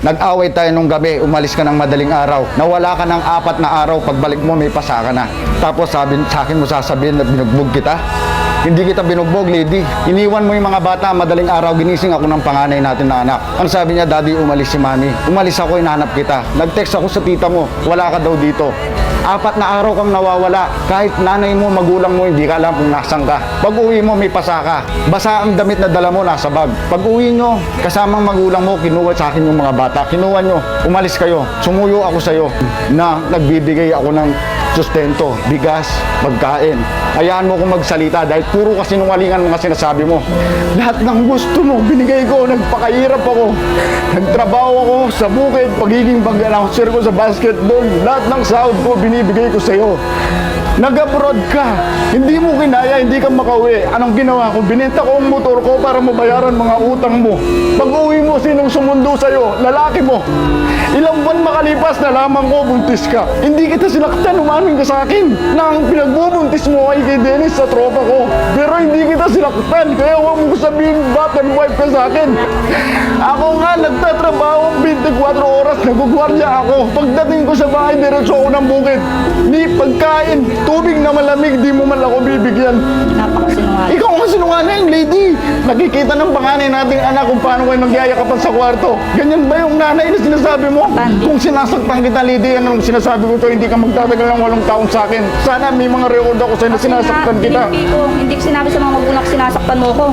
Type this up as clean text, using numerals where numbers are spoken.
Nag-away tayo nung gabi, umalis ka ng madaling araw. Nawala ka ng 4 na araw, pagbalik mo may pasa ka na. Tapos sabi sa akin mo sasabihin na binugbog kita. Hindi kita binugbog, lady. Iniwan mo yung mga bata, madaling araw, ginising ako ng panganay natin na anak. Ang sabi niya, daddy, umalis si mami. Umalis ako, hinahanap kita. Nag-text ako sa tita mo, wala ka daw dito. 4 na araw kang nawawala. Kahit nanay mo, magulang mo, hindi ka alam kung nasan ka. Pag uwi mo, may pasa ka. Basa ang damit na dala mo, nasa bag. Pag uwi nyo, kasamang magulang mo, kinuha sa akin yung mga bata. Kinuha nyo, umalis kayo. Sumuyo ako sa'yo na nagbibigay ako ng sustento, bigas, pagkain. Hayaan mo kong magsalita dahil puro kasinungalingan mga sinasabi mo. Lahat ng gusto mo, binigay ko, nagpakahirap ako. Nagtrabaho ako sa bukid, pagiging pag-announcer ko sa basketball. Lahat ng sahod ko, binibigay ko sa'yo. Nag-abroad ka, hindi mo kinaya, hindi ka makauwi. Anong ginawa ko? Binenta ko ang motor ko para mabayaran mga utang mo. Pag uwi mo, sinong sumundo sa'yo? Lalaki mo. Ilang buwan makalipas, nalaman ko, buntis ka. Hindi kita sinaktan, umamin ka sa akin na ang pinagbubuntis mo ay kay Dennis sa tropa ko. Pero hindi kita sinaktan, kaya huwag mo sabihin button wife ka sa akin. Ako nga, nagtatrabaho 24 oras, nagugwardya ako. Pagdating ko sa bahay, diretso ako ng bukid. Ni pagkain, tubig na malamig, di mo man ako bibigyan. Napakasinungaling. Ikaw ang sinungaling, lady. Nakikita ng panganay nating anak kung paano kayo nagyayakapan sa kwarto. Ganyan ba yung nanay na sinasabi mo? Kung sinasaktan kita, lady, anong sinasabi ko to, hindi ka magtatagal ng 8 taon sa akin. Sana may mga record ako sa'yo na sinasaktan kita. Hindi ko sinabi sa mga magulang sinasaktan mo ko.